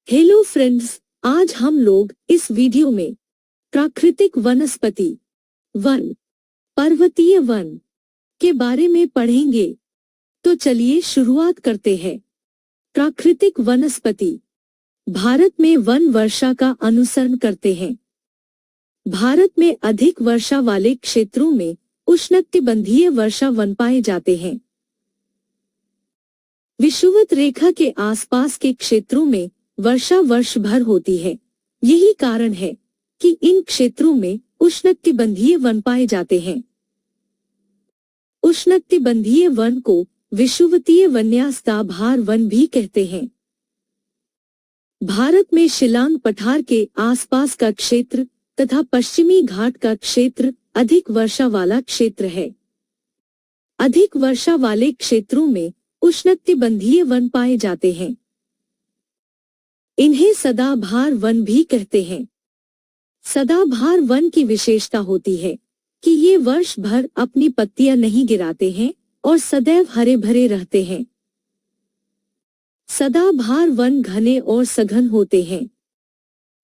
Hello friends, आज हम लोग इस वीडियो में प्राकृतिक वनस्पति वन, पर्वतीय वन के बारे में पढ़ेंगे। तो चलिए शुरुआत करते हैं। प्राकृतिक वनस्पति भारत में वन वर्षा का अनुसरण करते हैं। भारत में अधिक वर्षा वाले क्षेत्रों में उष्णकटिबंधीय वर्षा वन पाए जाते हैं। विषुवत रेखा के आसपास के क्षेत्रों में वर्षा वर्ष भर होती है। यही कारण है कि इन क्षेत्रों में उष्णकटिबंधीय वन पाए जाते हैं। उष्णकटिबंधीय वन को विषुवतीय वन्यासदाबहार वन भी कहते हैं। भारत में शिलांग पठार के आसपास का क्षेत्र तथा पश्चिमी घाट का क्षेत्र अधिक वर्षा वाला क्षेत्र है। अधिक वर्षा वाले क्षेत्रों में उष्णकटिबंधीय वन पाए जाते हैं। इन्हें सदाबहार वन भी कहते हैं। सदाबहार वन की विशेषता होती है कि ये वर्ष भर अपनी पत्तियां नहीं गिराते हैं और सदैव हरे भरे रहते हैं। सदाबहार वन घने और सघन होते हैं।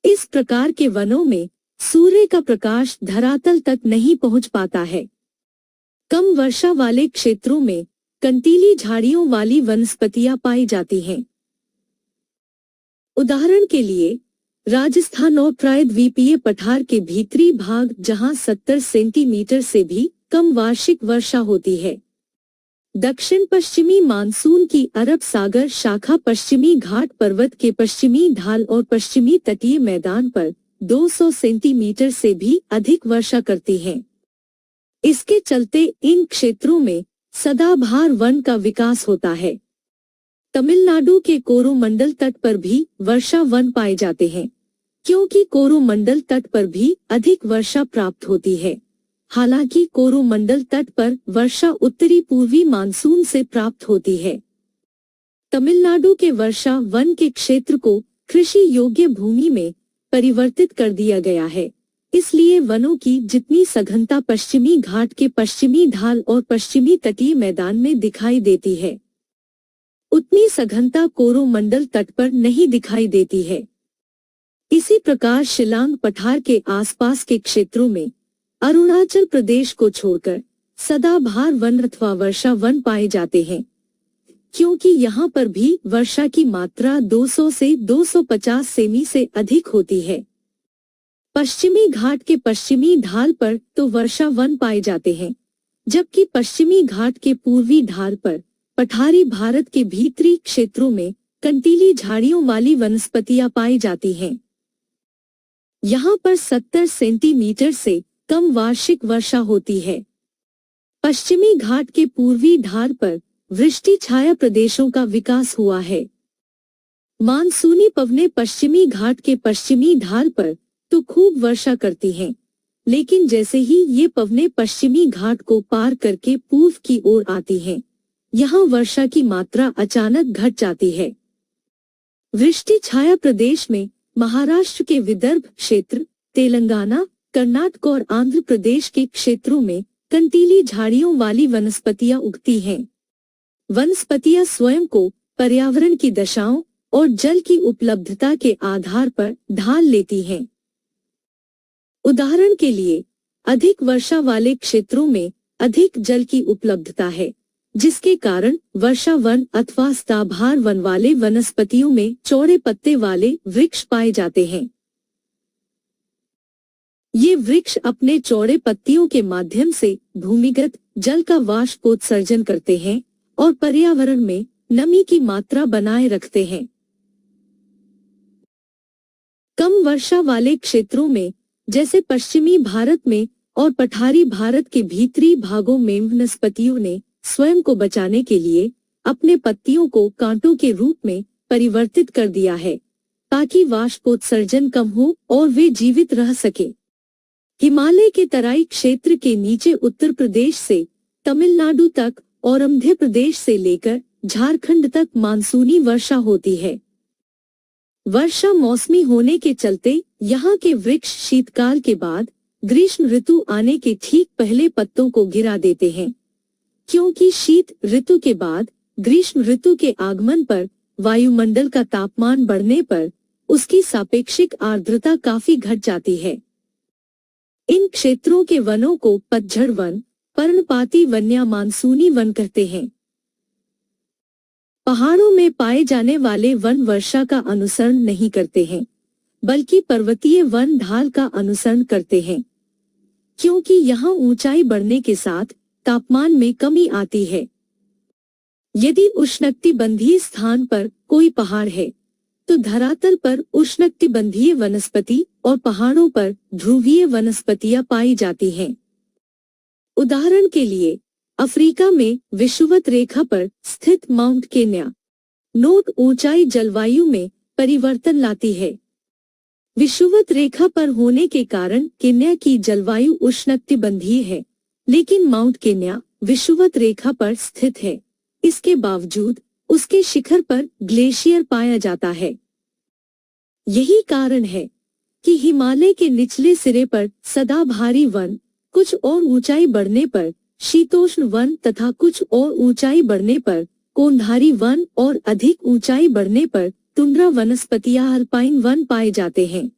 इस प्रकार के वनों में सूर्य का प्रकाश धरातल तक नहीं पहुंच पाता है। कम वर्षा वाले क्षेत्रों में कंटीली झाड़ियों वाली वनस्पतियां पाई जाती हैं। उदाहरण के लिए राजस्थान और प्रायद्वीपीय पठार के भीतरी भाग, जहां 70 सेंटीमीटर से भी कम वार्षिक वर्षा होती है। दक्षिण पश्चिमी मानसून की अरब सागर शाखा पश्चिमी घाट पर्वत के पश्चिमी ढाल और पश्चिमी तटीय मैदान पर 200 सेंटीमीटर से भी अधिक वर्षा करती है। इसके चलते इन क्षेत्रों में सदाबहार वन का विकास होता है। तमिलनाडु के कोरोमंडल तट पर भी वर्षा वन पाए जाते हैं, क्योंकि कोरोमंडल तट पर भी अधिक वर्षा प्राप्त होती है। हालांकि कोरोमंडल तट पर वर्षा उत्तरी पूर्वी मानसून से प्राप्त होती है। तमिलनाडु के वर्षा वन के क्षेत्र को कृषि योग्य भूमि में परिवर्तित कर दिया गया है। इसलिए वनों की जितनी सघनता पश्चिमी घाट के पश्चिमी ढाल और पश्चिमी तटीय मैदान में दिखाई देती है, उतनी सघनता कोरोमंडल तट पर नहीं दिखाई देती है। इसी प्रकार शिलांग पठार के आसपास के क्षेत्रों में अरुणाचल प्रदेश को छोड़कर सदाबहार वन अथवा वर्षा वन पाए जाते हैं, क्योंकि यहाँ पर भी वर्षा की मात्रा 200 से 250 सेमी से अधिक होती है। पश्चिमी घाट के पश्चिमी ढाल पर तो वर्षा वन पाए जाते हैं, जबकि पश्चिमी घाट के पूर्वी ढाल पर पठारी भारत के भीतरी क्षेत्रों में कंटीली झाड़ियों वाली वनस्पतियां पाई जाती हैं। यहाँ पर 70 सेंटीमीटर से कम वार्षिक वर्षा होती है। पश्चिमी घाट के पूर्वी ढाल पर वृष्टि छाया प्रदेशों का विकास हुआ है। मानसूनी पवनें पश्चिमी घाट के पश्चिमी ढाल पर तो खूब वर्षा करती हैं, लेकिन जैसे ही ये पवनें पश्चिमी घाट को पार करके पूर्व की ओर आती हैं, यहाँ वर्षा की मात्रा अचानक घट जाती है। वृष्टि छाया प्रदेश में महाराष्ट्र के विदर्भ क्षेत्र, तेलंगाना, कर्नाटक और आंध्र प्रदेश के क्षेत्रों में कंटीली झाड़ियों वाली वनस्पतियां उगती हैं। वनस्पतियां स्वयं को पर्यावरण की दशाओं और जल की उपलब्धता के आधार पर ढाल लेती हैं। उदाहरण के लिए अधिक वर्षा वाले क्षेत्रों में अधिक जल की उपलब्धता है, जिसके कारण वर्षा वन अथवा सदाबहार वन वाले वनस्पतियों में चौड़े पत्ते वाले वृक्ष पाए जाते हैं। ये वृक्ष अपने चौड़े पत्तियों के माध्यम से भूमिगत जल का वाष्पोत्सर्जन करते हैं और पर्यावरण में नमी की मात्रा बनाए रखते हैं। कम वर्षा वाले क्षेत्रों में, जैसे पश्चिमी भारत में और पठारी भारत के भीतरी भागों में, वनस्पतियों ने स्वयं को बचाने के लिए अपने पत्तियों को कांटों के रूप में परिवर्तित कर दिया है, ताकि वाष्पोत्सर्जन कम हो और वे जीवित रह सके। हिमालय के तराई क्षेत्र के नीचे उत्तर प्रदेश से तमिलनाडु तक और मध्य प्रदेश से लेकर झारखंड तक मानसूनी वर्षा होती है। वर्षा मौसमी होने के चलते यहाँ के वृक्ष शीतकाल के बाद ग्रीष्म ऋतु आने के ठीक पहले पत्तों को गिरा देते हैं, क्योंकि शीत ऋतु के बाद ग्रीष्म ऋतु के आगमन पर वायुमंडल का तापमान बढ़ने पर उसकी सापेक्षिक आर्द्रता काफी घट जाती है। इन क्षेत्रों के वनों को पतझड़ वन, पर्णपाती वन या मानसूनी वन कहते हैं। पहाड़ों में पाए जाने वाले वन वर्षा का अनुसरण नहीं करते हैं, बल्कि पर्वतीय वन ढाल का अनुसरण करते हैं, क्योंकि यहाँ ऊंचाई बढ़ने के साथ तापमान में कमी आती है। यदि उष्णकटिबंधीय स्थान पर कोई पहाड़ है, तो धरातल पर उष्णकटिबंधीय वनस्पति और पहाड़ों पर ध्रुवीय वनस्पतियां पाई जाती हैं। उदाहरण के लिए अफ्रीका में विषुवत रेखा पर स्थित माउंट केन्या नोट ऊंचाई जलवायु में परिवर्तन लाती है। विषुवत रेखा पर होने के कारण केन्या की जलवायु उष्णकटिबंधीय है, लेकिन माउंट केन्या विषुवत रेखा पर स्थित है। इसके बावजूद उसके शिखर पर ग्लेशियर पाया जाता है। यही कारण है कि हिमालय के निचले सिरे पर सदाबहारी वन, कुछ और ऊंचाई बढ़ने पर शीतोष्ण वन तथा कुछ और ऊंचाई बढ़ने पर कोनधारी वन और अधिक ऊंचाई बढ़ने पर टुंड्रा वनस्पतियां अल्पाइन वन पाए जाते हैं।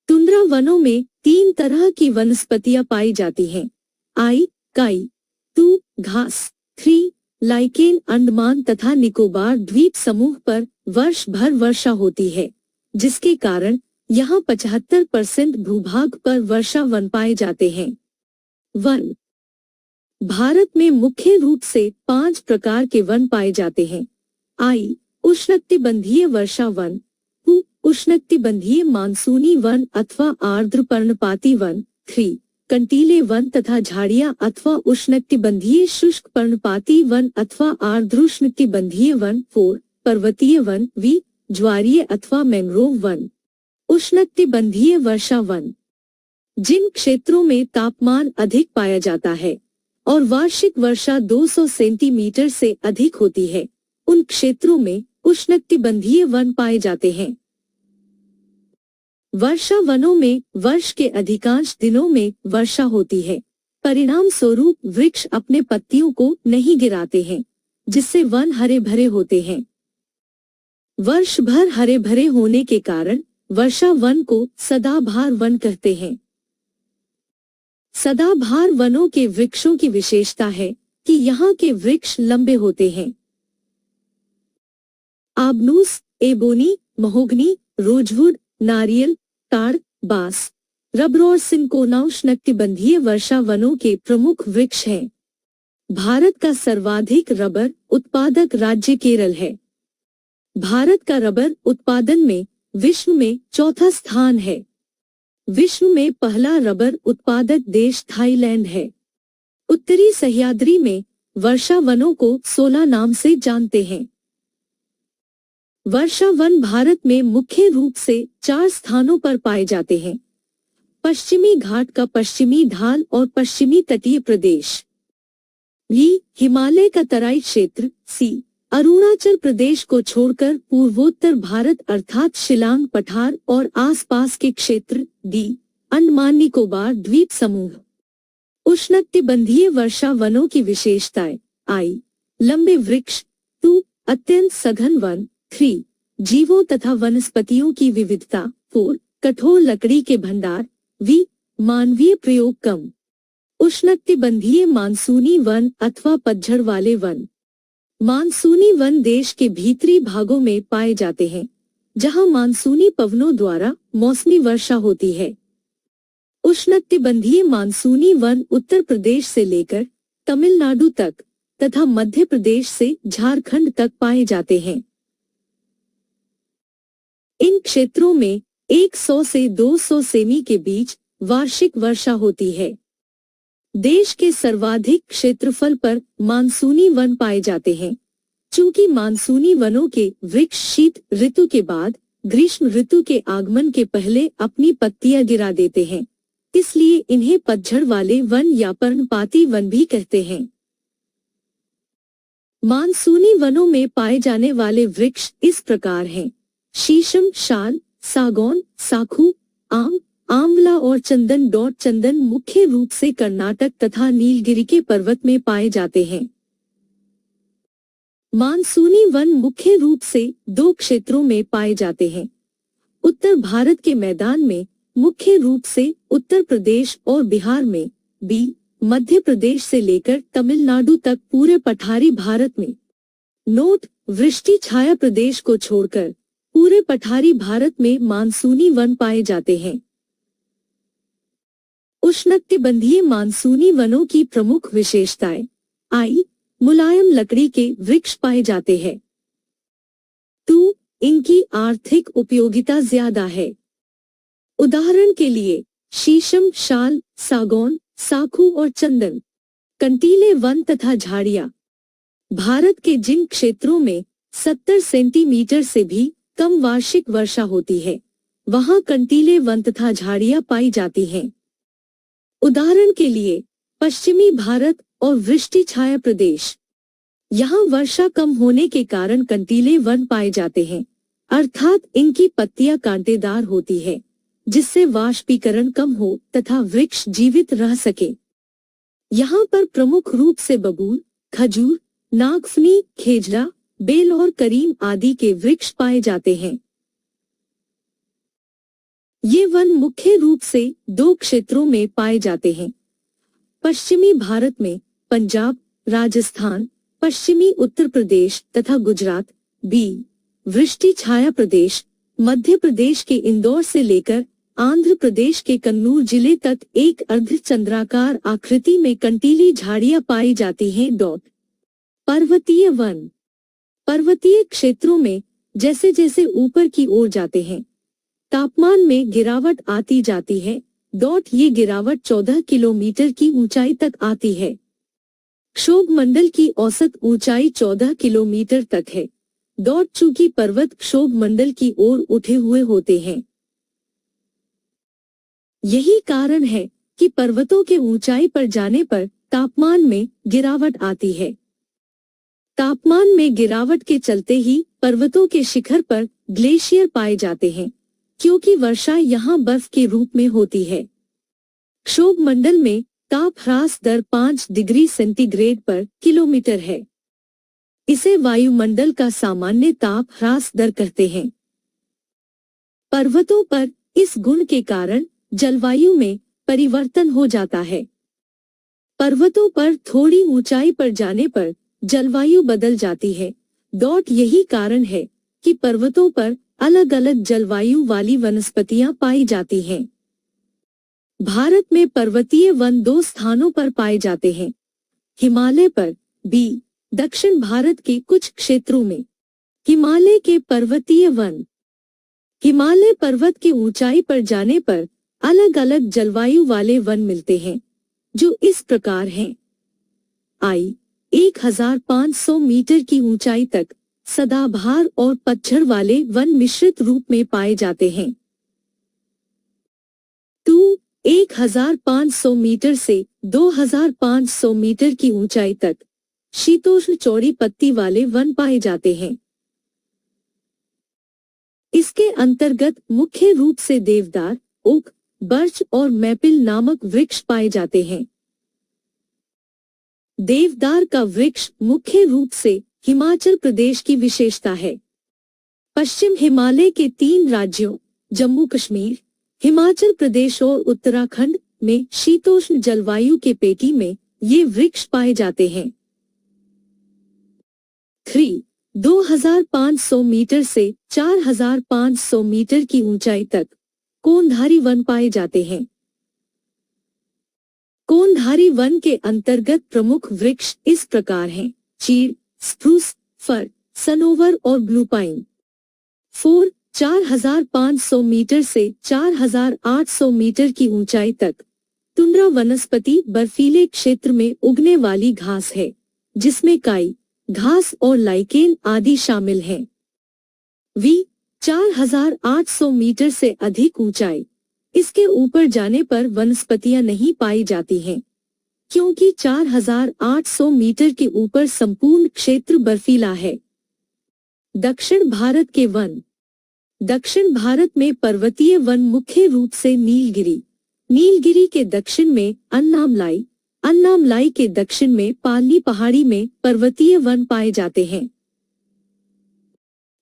टुंड्रा वनों में 3 तरह की वनस्पतियां पाई जाती हैं। आई, काई, 2 घास, 3 लाइकेन। अंडमान तथा निकोबार द्वीप समूह पर वर्ष भर वर्षा होती है, जिसके कारण यहाँ 75% भूभाग पर वर्षा वन पाए जाते हैं। वन भारत में मुख्य रूप से 5 प्रकार के वन पाए जाते हैं। आई, उष्णकटिबंधीय वर्षा वन। टू, उष्णकटिबंधीय मानसूनी वन अथवा आर्द्र पर्णपाती वन। 3, कंटीले वन तथा झाड़ियां अथवा उष्णकटिबंधीय शुष्क पर्णपाती वन अथवा आर्द्रोष्णकटिबंधीय वन। 4, पर्वतीय वन। वी, ज्वारीय अथवा मैंग्रोव वन। उष्णकटिबंधीय वर्षा वन जिन क्षेत्रों में तापमान अधिक पाया जाता है और वार्षिक वर्षा 200 सेंटीमीटर से अधिक होती है, उन क्षेत्रों में उष्णकटिबंधीय वन पाए जाते हैं। वर्षा वनों में वर्ष के अधिकांश दिनों में वर्षा होती है। परिणाम स्वरूप वृक्ष अपने पत्तियों को नहीं गिराते हैं, जिससे वन हरे भरे होते हैं। वर्ष भर हरे भरे होने के कारण वर्षा वन को सदाबहार वन कहते हैं। सदाबहार वनों के वृक्षों की विशेषता है कि यहाँ के वृक्ष लंबे होते हैं। आबनूस, एबोनी, महोगनी, रोजवुड, नारियल, ताड़, बांस, रबर और सिनकोना उष्णकटिबंधीय वर्षा वनों के प्रमुख वृक्ष हैं। भारत का सर्वाधिक रबर उत्पादक राज्य केरल है। भारत का रबर उत्पादन में विश्व में चौथा स्थान है। विश्व में पहला रबर उत्पादक देश थाईलैंड है। उत्तरी सह्याद्री में वर्षा वनों को 16 नाम से जानते हैं। वर्षा वन भारत में मुख्य रूप से 4 स्थानों पर पाए जाते हैं: पश्चिमी घाट का पश्चिमी ढाल और पश्चिमी तटीय प्रदेश। बी, हिमालय का तराई क्षेत्र। सी, अरुणाचल प्रदेश को छोड़कर पूर्वोत्तर भारत अर्थात शिलांग पठार और आसपास के क्षेत्र। डी, अंडमान निकोबार द्वीप समूह। उष्णकटिबंधीय वर्षा वनों की विशेषताएं। आई, लंबे वृक्ष। 2, अत्यंत सघन वन। 3, जीवों तथा वनस्पतियों की विविधता। 4, कठोर लकड़ी के भंडार। वी, मानवीय प्रयोग कम। उष्णकटिबंधीय मानसूनी वन अथवा पतझड़ वाले वन। मानसूनी वन देश के भीतरी भागों में पाए जाते हैं, जहां मानसूनी पवनों द्वारा मौसमी वर्षा होती है। उष्णकटिबंधीय मानसूनी वन उत्तर प्रदेश से लेकर तमिलनाडु तक तथा मध्य प्रदेश से झारखंड तक पाए जाते हैं। इन क्षेत्रों में 100 से 200 सेमी के बीच वार्षिक वर्षा होती है। देश के सर्वाधिक क्षेत्रफल पर मानसूनी वन पाए जाते हैं। चूंकि मानसूनी वनों के वृक्ष शीत ऋतु के बाद ग्रीष्म ऋतु के आगमन के पहले अपनी पत्तियां गिरा देते हैं, इसलिए इन्हें पतझड़ वाले वन या पर्णपाती वन भी कहते हैं। मानसूनी वनों में पाए जाने वाले वृक्ष इस प्रकार हैं: शीशम, शाल, सागौन, साखू, आम, आंवला और चंदन। चंदन मुख्य रूप से कर्नाटक तथा नीलगिरी के पर्वत में पाए जाते हैं। मानसूनी वन मुख्य रूप से दो क्षेत्रों में पाए जाते हैं। उत्तर भारत के मैदान में मुख्य रूप से उत्तर प्रदेश और बिहार में, बी मध्य प्रदेश से लेकर तमिलनाडु तक पूरे पठारी भारत में। नोट: वृष्टि छाया प्रदेश को छोड़कर पूरे पठारी भारत में मानसूनी वन पाए जाते हैं। उष्णकटिबंधीय मानसूनी वनों की प्रमुख विशेषताएं: आई, मुलायम लकड़ी के वृक्ष पाए जाते हैं। 2, इनकी आर्थिक उपयोगिता ज्यादा है। उदाहरण के लिए शीशम, शाल, सागौन, साखू और चंदन। कंटीले वन तथा झाड़ियां: भारत के जिन क्षेत्रों में 70 सेंटीमीटर से भी कम वार्षिक वर्षा होती है, वहां कंटीले वन तथा झाड़ियां पाई जाती हैं। उदाहरण के लिए पश्चिमी भारत और वृष्टि छाया प्रदेश। यहाँ वर्षा कम होने के कारण कंटीले वन पाए जाते हैं, अर्थात इनकी पत्तियां कांटेदार होती है, जिससे वाष्पीकरण कम हो तथा वृक्ष जीवित रह सके। यहाँ पर प्रमुख रूप से बबूल, खजूर, नागफनी, खेजड़ा, बेल और करीम आदि के वृक्ष पाए जाते हैं। ये वन मुख्य रूप से दो क्षेत्रों में पाए जाते हैं। पश्चिमी भारत में पंजाब, राजस्थान, पश्चिमी उत्तर प्रदेश तथा गुजरात। बी वृष्टि छाया प्रदेश: मध्य प्रदेश के इंदौर से लेकर आंध्र प्रदेश के कन्नूर जिले तक एक अर्धचंद्राकार आकृति में कंटीली झाड़ियां पाई जाती हैं। पर्वतीय वन: पर्वतीय क्षेत्रों में जैसे जैसे ऊपर की ओर जाते हैं, तापमान में गिरावट आती जाती है। ये गिरावट 14 किलोमीटर की ऊंचाई तक आती है। क्षोभ मंडल की औसत ऊंचाई 14 किलोमीटर तक है। चूंकि पर्वत क्षोभ मंडल की ओर उठे हुए होते हैं, यही कारण है कि पर्वतों के ऊंचाई पर जाने पर तापमान में गिरावट आती है। तापमान में गिरावट के चलते ही पर्वतों के शिखर पर ग्लेशियर पाए जाते हैं, क्योंकि वर्षा यहाँ बर्फ के रूप में होती है। क्षोभ मंडल में ताप ह्रास दर 5 डिग्री सेंटीग्रेड पर किलोमीटर है। इसे वायुमंडल का सामान्य ताप ह्रास दर कहते हैं। पर्वतों पर इस गुण के कारण जलवायु में परिवर्तन हो जाता है। पर्वतों पर थोड़ी ऊंचाई पर जाने पर जलवायु बदल जाती है। यही कारण है कि पर्वतों पर अलग अलग जलवायु वाली वनस्पतियां पाई जाती हैं। भारत में पर्वतीय वन दो स्थानों पर पाए जाते हैं। हिमालय पर, बी दक्षिण भारत के कुछ क्षेत्रों में। हिमालय के पर्वतीय वन: हिमालय पर्वत की ऊंचाई पर जाने पर अलग अलग जलवायु वाले वन मिलते हैं, जो इस प्रकार हैं। आई 1500 मीटर की ऊंचाई तक सदाबहार और पतझड़ वाले वन मिश्रित रूप में पाए जाते हैं। 1500 मीटर से 2500 मीटर की ऊंचाई तक शीतोष्ण चौड़ी पत्ती वाले वन पाए जाते हैं। इसके अंतर्गत मुख्य रूप से देवदार, ओक, बर्च और मैपिल नामक वृक्ष पाए जाते हैं। देवदार का वृक्ष मुख्य रूप से हिमाचल प्रदेश की विशेषता है। पश्चिम हिमालय के 3 राज्यों जम्मू कश्मीर, हिमाचल प्रदेश और उत्तराखंड में शीतोष्ण जलवायु के पेटी में ये वृक्ष पाए जाते हैं। 3, 2500 मीटर से 4500 मीटर की ऊंचाई तक कोनधारी वन पाए जाते हैं। कोनधारी वन के अंतर्गत प्रमुख वृक्ष इस प्रकार हैं: चीड़, स्प्रूस, फर, सनोवर और ब्लू पाइन। 4, 4500 मीटर से 4800 मीटर की ऊंचाई तक टुंड्रा वनस्पति बर्फीले क्षेत्र में उगने वाली घास है, जिसमें काई घास और लाइकेन आदि शामिल हैं। 4800 मीटर से अधिक ऊंचाई, इसके ऊपर जाने पर वनस्पतियां नहीं पाई जाती हैं, क्योंकि 4800 मीटर के ऊपर संपूर्ण क्षेत्र बर्फीला है। दक्षिण भारत के वन: दक्षिण भारत में पर्वतीय वन मुख्य रूप से नीलगिरी, नीलगिरी के दक्षिण में अन्नामलाई, अन्नामलाई के दक्षिण में पालनी पहाड़ी में पर्वतीय वन पाए जाते हैं।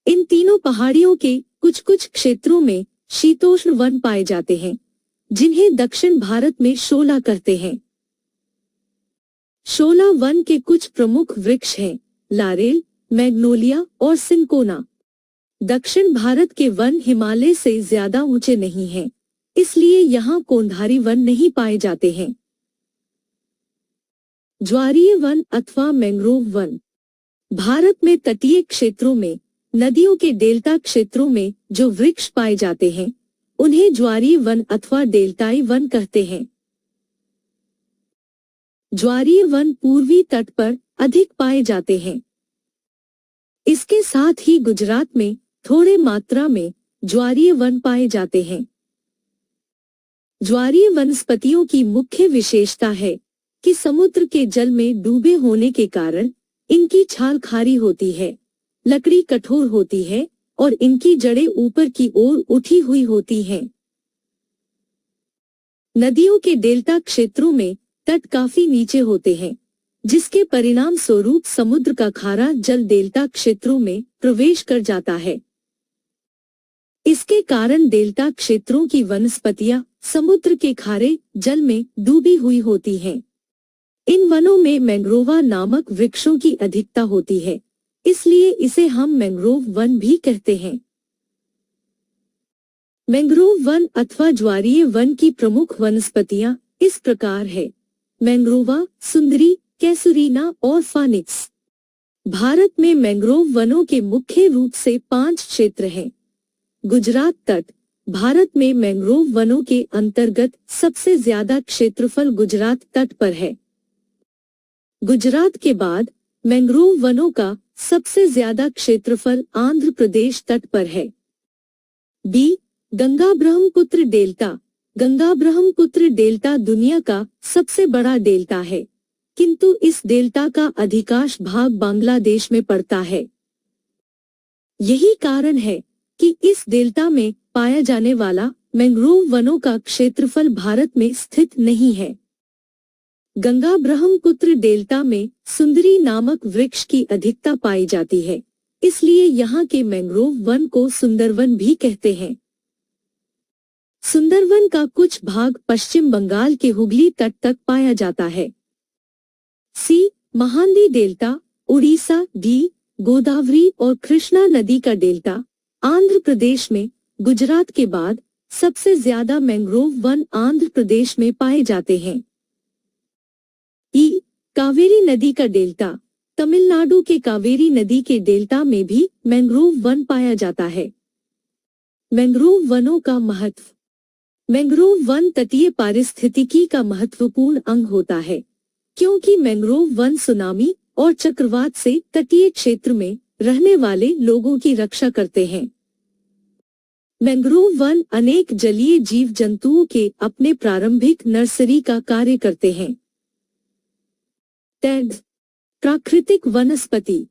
इन तीनों पहाड़ियों के कुछ कुछ क्षेत्रों में शीतोष्ण वन पाए जाते हैं, जिन्हें दक्षिण भारत में शोला कहते हैं। शोला वन के कुछ प्रमुख वृक्ष हैं लारेल, मैग्नोलिया और सिंकोना। दक्षिण भारत के वन हिमालय से ज्यादा ऊंचे नहीं हैं, इसलिए यहाँ कोंधारी वन नहीं पाए जाते हैं। ज्वारीय वन अथवा मैंग्रोव वन। भारत में तटीय क्षेत्रों में, नदियों के डेल्टा क्षेत्रों में जो वृक्ष पाए जाते हैं, उन्हें ज्वारीय वन अथवा डेल्टाई वन कहते हैं। ज्वारीय वन पूर्वी तट पर अधिक पाए जाते हैं। इसके साथ ही गुजरात में थोड़े मात्रा में ज्वारीय वन पाए जाते हैं। ज्वारीय वनस्पतियों की मुख्य विशेषता है कि समुद्र के जल में डूबे होने के कारण इनकी छाल खारी होती है, लकड़ी कठोर होती है और इनकी जड़ें ऊपर की ओर उठी हुई होती हैं। नदियों के डेल्टा क्षेत्रों में तट काफी नीचे होते हैं, जिसके परिणाम स्वरूप समुद्र का खारा जल डेल्टा क्षेत्रों में प्रवेश कर जाता है। इसके कारण डेल्टा क्षेत्रों की वनस्पतियां समुद्र के खारे जल में डूबी हुई होती हैं। इन वनों में मैंग्रोवा नामक वृक्षों की अधिकता होती है, इसलिए इसे हम मैंग्रोव वन भी कहते हैं। मैंग्रोव वन अथवा ज्वारीय वन की प्रमुख वनस्पतियां इस प्रकार है: मैंग्रोवा, सुंदरी, कैसुरीना और फानिक्स। भारत में मैंग्रोव वनों के मुख्य रूप से 5 क्षेत्र हैं। गुजरात तट। भारत में मैंग्रोव वनों के अंतर्गत सबसे ज्यादा क्षेत्रफल गुजरात तट पर है। गुजरात के बाद मैंग्रोव वनों का सबसे ज्यादा क्षेत्रफल आंध्र प्रदेश तट पर है। B. Ganga Brahmaputra delta. Ganga Brahmaputra delta दुनिया का सबसे बड़ा डेल्टा है, किंतु इस डेल्टा का अधिकांश भाग बांग्लादेश में पड़ता है। यही कारण है कि इस डेल्टा में पाया जाने वाला मैंग्रोव वनों का क्षेत्रफल भारत में स्थित नहीं है। गंगा ब्रह्मपुत्र डेल्टा में सुंदरी नामक वृक्ष की अधिकता पाई जाती है, इसलिए यहाँ के मैंग्रोव वन को सुंदरवन भी कहते हैं। सुंदरवन का कुछ भाग पश्चिम बंगाल के हुगली तट तक पाया जाता है। सी. महानदी डेल्टा। उड़ीसा। डी. गोदावरी और कृष्णा नदी का डेल्टा। आंध्र प्रदेश में गुजरात के बाद सबसे ज्यादा मैंग्रोव वन आंध्र प्रदेश में पाए जाते हैं। ई. कावेरी नदी का डेल्टा। तमिलनाडु के कावेरी नदी के डेल्टा में भी मैंग्रोव वन पाया जाता है। मैंग्रोव वनों का महत्व। मैंग्रोव वन तटीय पारिस्थितिकी का महत्वपूर्ण अंग होता है, क्योंकि मैंग्रोव वन सुनामी और चक्रवात से तटीय क्षेत्र में रहने वाले लोगों की रक्षा करते हैं। मैंग्रोव वन अनेक जलीय जीव जंतुओं के अपने प्रारंभिक नर्सरी का कार्य करते हैं। टैग्स। प्राकृतिक वनस्पति।